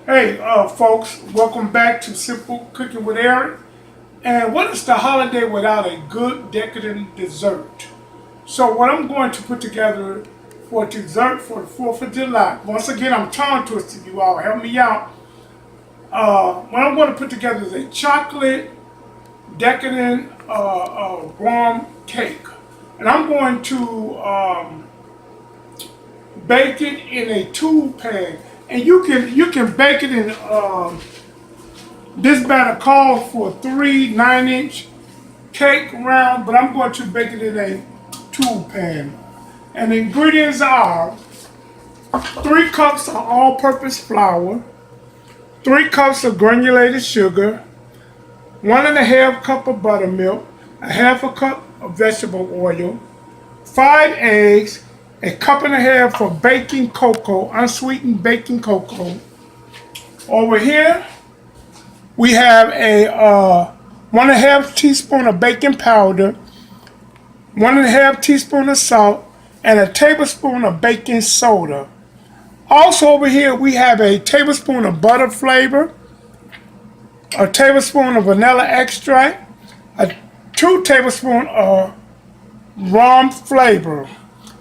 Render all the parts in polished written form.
Hey, folks, welcome back to Simple Cooking with Eric. And what is the holiday without a good decadent dessert? So what I'm going to put together for dessert for the 4th of July. Once again, I'm tongue twisting you all. Help me out. What I'm going to put together is a chocolate decadent rum cake. And I'm going to bake it in a tool pan. And you can bake it in this batter calls for 3 9-inch cake round, but I'm going to bake it in a tool pan. And the ingredients are 3 cups of all-purpose flour, 3 cups of granulated sugar, 1½ cup of buttermilk, a ½ cup of vegetable oil, 5 eggs, a cup and a half of baking cocoa, unsweetened baking cocoa. Over here, we have a 1½ teaspoon of baking powder, 1½ teaspoon of salt, and a tablespoon of baking soda. Also over here, we have a tablespoon of butter flavor, a tablespoon of vanilla extract, 2 tablespoons of rum flavor.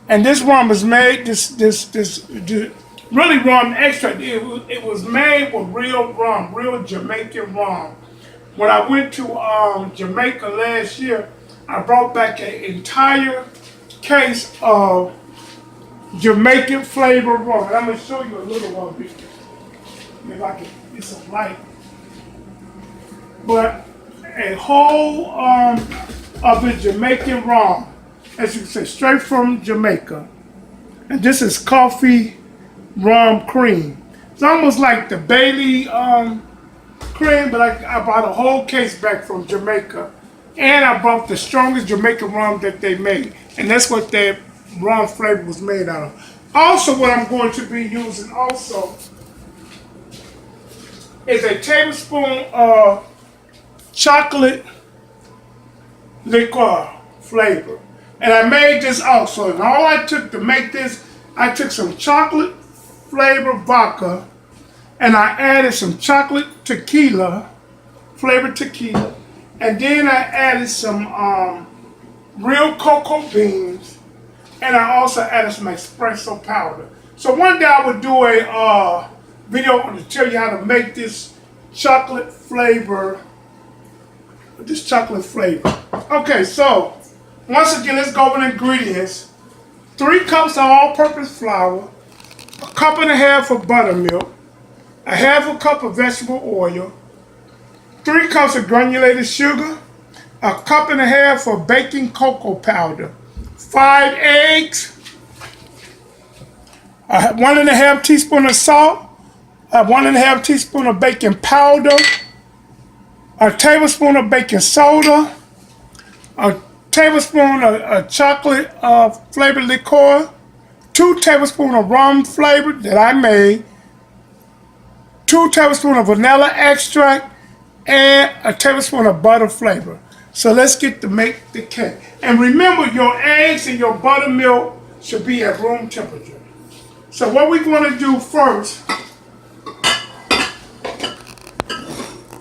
And this rum is made, this really rum extract, it was made with real rum, real Jamaican rum. When I went to Jamaica last year, I brought back an entire case of Jamaican flavor rum. And I'm going to show you a little one, if I can get some light. But a whole of the Jamaican rum, as you can see, straight from Jamaica. And this is coffee rum cream. It's almost like the Bailey cream, but I brought a whole case back from Jamaica. And I brought the strongest Jamaican rum that they made. And that's what that rum flavor was made out of. Also, what I'm going to be using also is a tablespoon of chocolate liqueur flavor. And I made this also. And all I took to make this, I took some chocolate flavored vodka and I added some chocolate tequila, flavored tequila. And then I added some real cocoa beans. And I also added some espresso powder. So one day I would do a video to tell you how to make this chocolate flavor. Okay, so once again, let's go over the ingredients. 3 cups of all-purpose flour, a cup and a half of buttermilk, a ½ cup of vegetable oil, 3 cups of granulated sugar, a cup and a half of baking cocoa powder, 5 eggs, 1½ teaspoon of salt, 1½ teaspoon of baking powder, a tablespoon of baking soda, a tablespoon of chocolate flavored liqueur, 2 tablespoons of rum flavor that I made, 2 tablespoons of vanilla extract, and a tablespoon of butter flavor. So let's get to make the cake. And remember, your eggs and your buttermilk should be at room temperature. So what we're going to do first,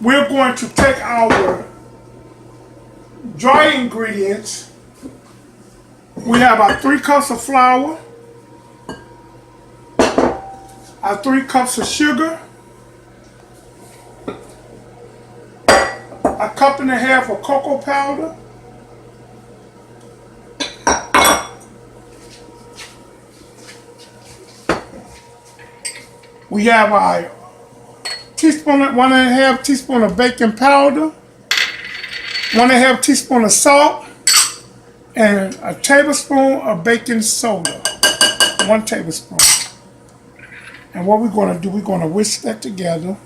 we're going to take our dry ingredients. We have our 3 cups of flour, our 3 cups of sugar, a cup and a half of cocoa powder, we have our teaspoon, 1½ teaspoon of baking powder, 1½ teaspoon of salt, and a tablespoon of baking soda, 1 tablespoon. And what we're going to do, we're going to whisk that together.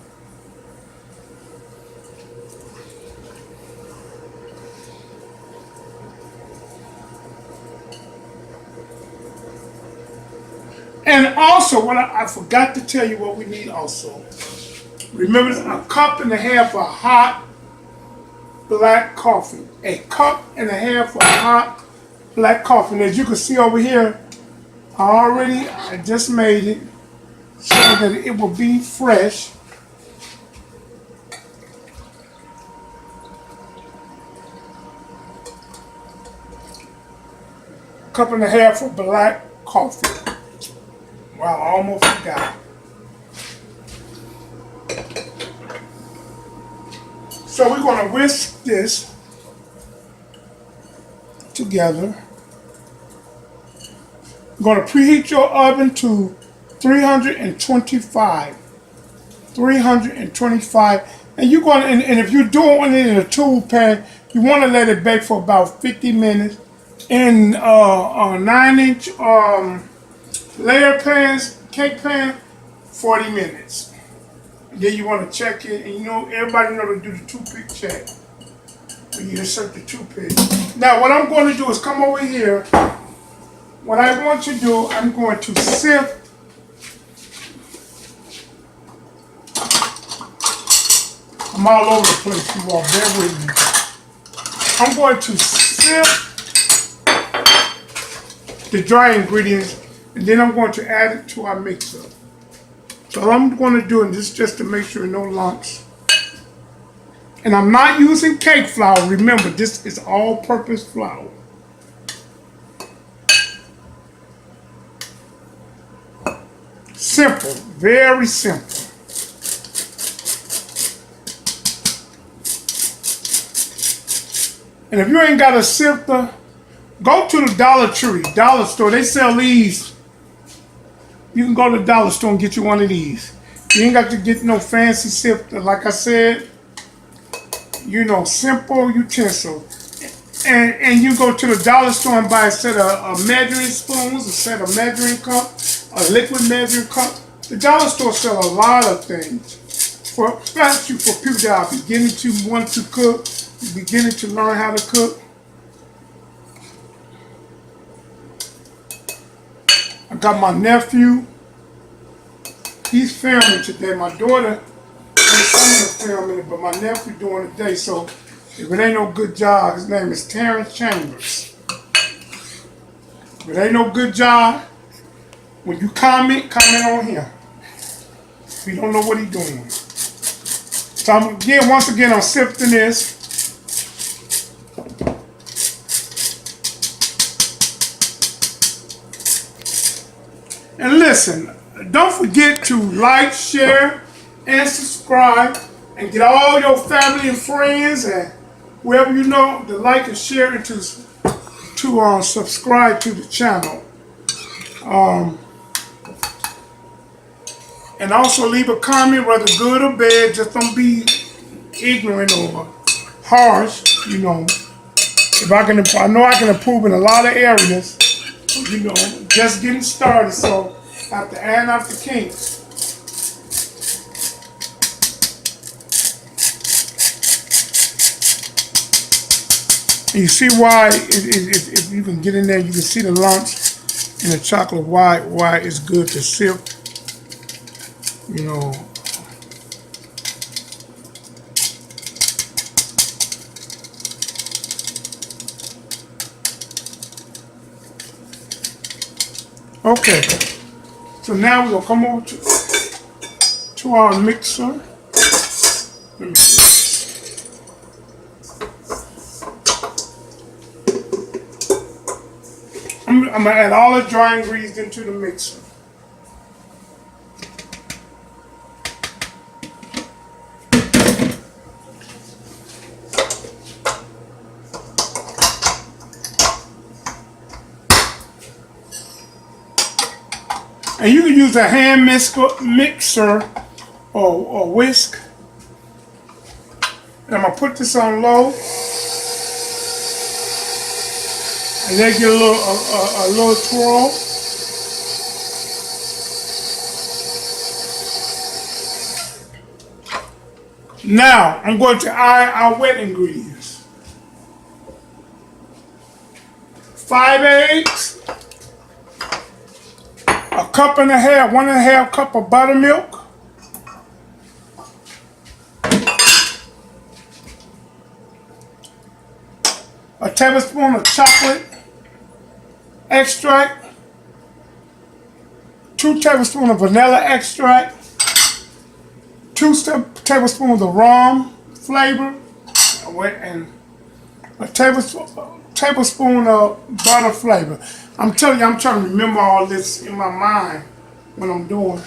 And also, what I forgot to tell you what we need also. Remember, a cup and a half of hot black coffee. A cup and a half of hot black coffee. And as you can see over here, I just made it so that it will be fresh. cup and a half of black coffee. Wow, I almost forgot. So we're going to whisk this together. You're going to preheat your oven to 325. 325. And you're going to, and if you're doing it in a tool pan, you want to let it bake for about 50 minutes. In a 9-inch layer pans, cake pan, 40 minutes. And then you want to check it, and you know, everybody know to do the toothpick check. When you insert the toothpick. Now what I'm going to do is come over here. What I want to do, I'm going to sift. I'm all over the place, you all, bear with me. I'm going to sift the dry ingredients, and then I'm going to add it to our mixer. So all I'm going to do is just to make sure no lumps. And I'm not using cake flour. Remember, this is all-purpose flour. Simple, very simple. And if you ain't got a sifter, go to the Dollar Tree, Dollar Store. They sell these. You can go to the Dollar Store and get you one of these. You ain't got to get no fancy sifter. Like I said, you know, simple utensil. And you go to the Dollar Store and buy a set of measuring spoons, a set of measuring cup, a liquid measuring cup. The Dollar Store sell a lot of things. Especially for people that are beginning to want to cook, beginning to learn how to cook. I got my nephew. He's filming today. My daughter ain't filming it, but my nephew doing it today. So if it ain't no good job, his name is Terrence Chambers. If it ain't no good job, when you comment on him. If you don't know what he's doing. So once again, I'm sifting this. And listen, don't forget to like, share, and subscribe, and get all your family and friends and whoever you know to like and share and to subscribe to the channel. And also leave a comment, whether good or bad. Just don't be ignorant or harsh. You know, I know I can improve in a lot of areas. You know, just getting started, so I have to iron out the kinks. And you see why, if you can get in there, you can see the lumps in the chocolate, why it's good to sift. You know, okay, so now we're going to come over to our mixer. Let me see. I'm going to add all the dry ingredients into the mixer. And you can use a hand mixer or whisk. And I'm going to put this on low. And then get a little twirl. Now, I'm going to add our wet ingredients. 5 eggs. A cup and a half, 1.5 cup of buttermilk. A tablespoon of chocolate extract. 2 tablespoons of vanilla extract. 2 tablespoons of rum flavor. And a tablespoon tablespoon of butter flavor. I'm telling you, I'm trying to remember all this in my mind when I'm doing.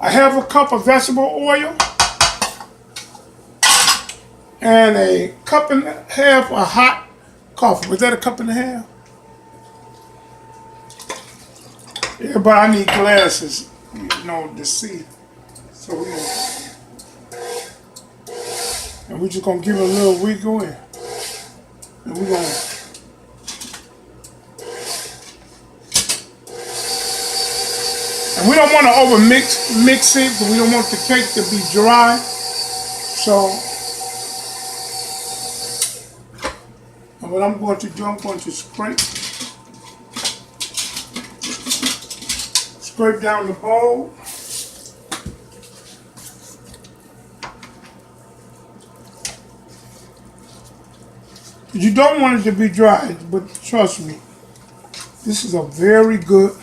I have a cup of vegetable oil and a cup and a half of hot coffee. Was that a cup and a half? Yeah, but I need glasses, you know, to see. So we're just gonna give it a little wiggle in. And we're gonna we don't want to over mix it, but we don't want the cake to be dry. So what I'm going to do, I'm going to scrape down the bowl. You don't want it to be dry, but trust me, this is a very good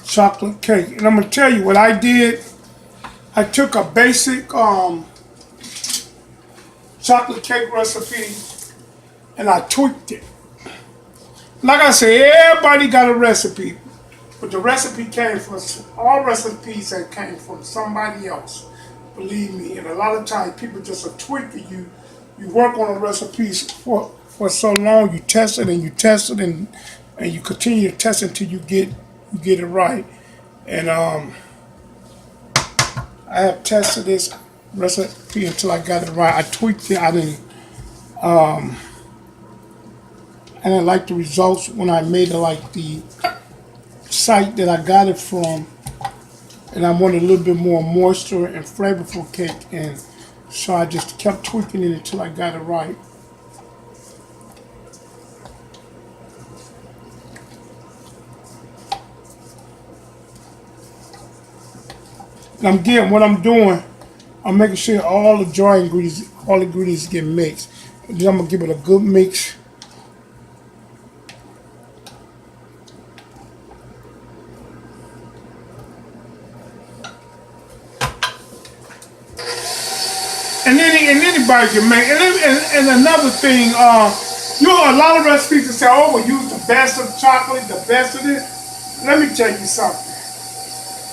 chocolate cake. And I'm going to tell you what I did. I took a basic chocolate cake recipe and I tweaked it. Like I said, everybody got a recipe, but the recipe came from, all recipes that came from somebody else. Believe me, and a lot of times people just are tweaking you. You work on a recipe for so long, you test it and you test it and you continue to test it until you get it right. And I have tested this recipe until I got it right. I tweaked it. I didn't like the results when I made it like the site that I got it from. And I wanted a little bit more moisture and flavorful cake, and so I just kept tweaking it until I got it right. And again, what I'm doing, I'm making sure all the dry ingredients get mixed. And then I'm gonna give it a good mix. And anybody can make. And another thing, you know, a lot of recipes that say, "Oh, we use the best of chocolate, the best of this." Let me tell you something.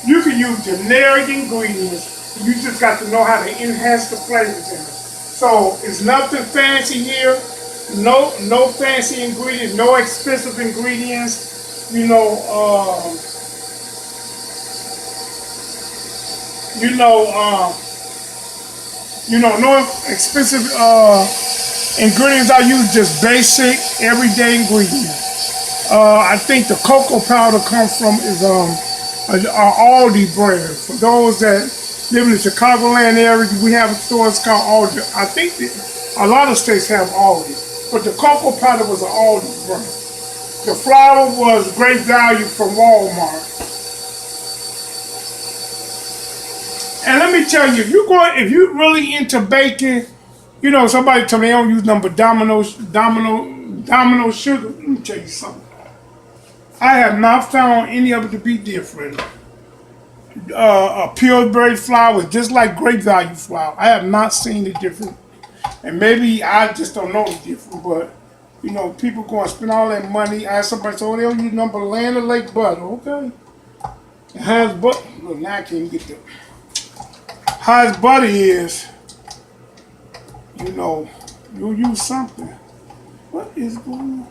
You can use generic ingredients. You just got to know how to enhance the flavors in it. So it's nothing fancy here. No fancy ingredients. No expensive ingredients. No expensive ingredients. I use just basic, everyday ingredients. I think the cocoa powder comes from is Aldi brand. For those that live in the Chicagoland area, we have stores called Aldi. I think a lot of states have Aldi, but the cocoa powder was an Aldi brand. The flour was great value from Walmart. And let me tell you, if you're really into baking, you know, somebody told me they don't use nothing but domino sugar. Let me tell you something. I have not found any of it to be different. Pillsbury flour is just like great value flour. I have not seen the difference. And maybe I just don't know the difference, but you know, people go and spend all that money. I ask somebody, so they don't use nothing but Land of Lake butter. Okay. It has butter. Look, now I can't get the how his butter is, you know, you'll use something. What is going on?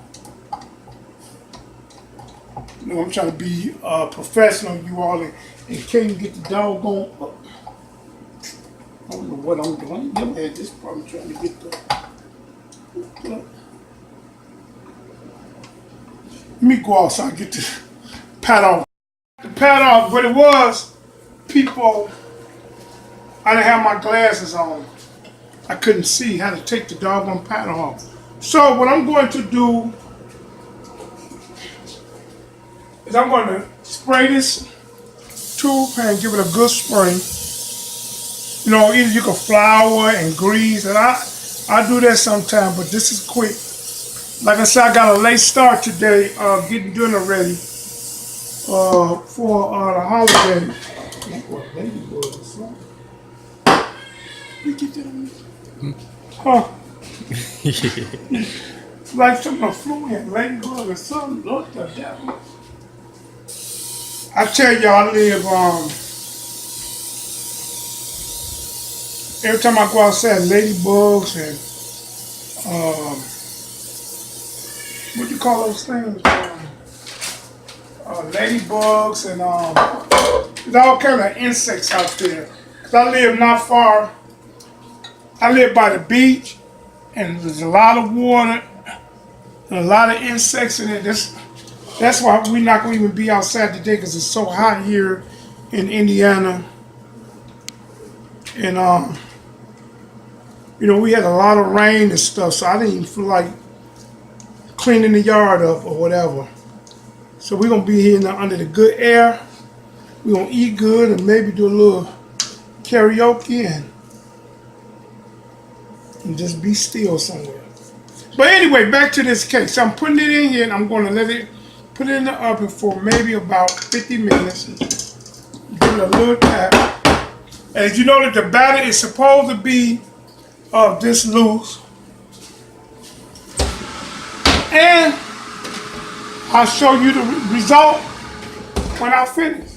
You know, I'm trying to be professional, you all, and can't get the doggone. I don't know what I'm doing. I never had this problem trying to get the. Let me go outside and get the pat off. The pat off, but it was people. I didn't have my glasses on. I couldn't see how to take the doggone pattern off. So what I'm going to do is I'm going to spray this tube and give it a good spray. You know, either you can flour and grease, and I do that sometimes, but this is quick. Like I said, I got a late start today, getting dinner ready for the holiday. You get that on me? Huh? It's like some affluent ladybug or something. Look the devil. I tell y'all, I live, every time I go outside, ladybugs and, what do you call those things? Ladybugs and, there's all kind of insects out there. Cause I live not far, I live by the beach, and there's a lot of water, and a lot of insects in it. That's why we're not going to even be outside today because it's so hot here in Indiana. And, we had a lot of rain and stuff, so I didn't even feel like cleaning the yard up or whatever. So we're going to be here now under the good air. We're going to eat good and maybe do a little karaoke and just be still somewhere. But anyway, back to this cake. So I'm putting it in here and I'm going to put it in the oven for maybe about 50 minutes. Give it a little tap. As you know that the batter is supposed to be this loose. And I'll show you the result when I finish.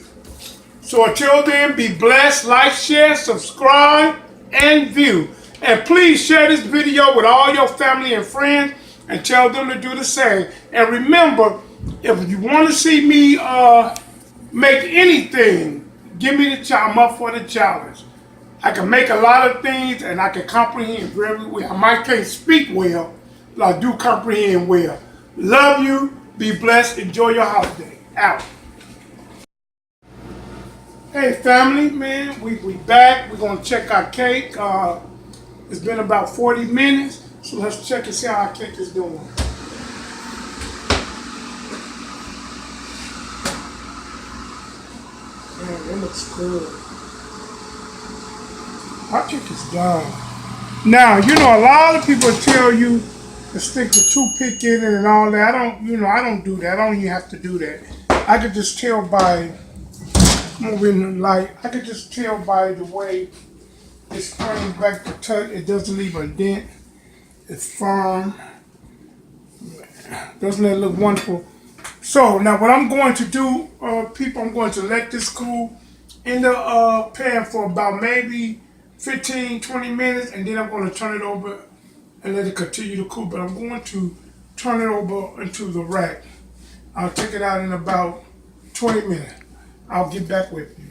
So until then, be blessed, like, share, subscribe, and view. And please share this video with all your family and friends and tell them to do the same. And remember, if you want to see me make anything, give me the challenge. I'm up for the challenge. I can make a lot of things and I can comprehend very well. I might can't speak well, but I do comprehend well. Love you. Be blessed. Enjoy your holiday. Out. Hey family, man, we back. We're going to check our cake. It's been about 40 minutes, so let's check and see how our cake is doing. Man, it looks good. Our cake is done. Now, a lot of people tell you to stick the toothpick in it and all that. I don't do that. I don't even have to do that. I could just tell by moving the light. I could just tell by the way it's framed back to touch. It doesn't leave a dent. It's firm. Doesn't that look wonderful? So now what I'm going to do, people, I'm going to let this cool in the pan for about maybe 15, 20 minutes, and then I'm going to turn it over and let it continue to cool. But I'm going to turn it over into the rack. I'll take it out in about 20 minutes. I'll get back with you.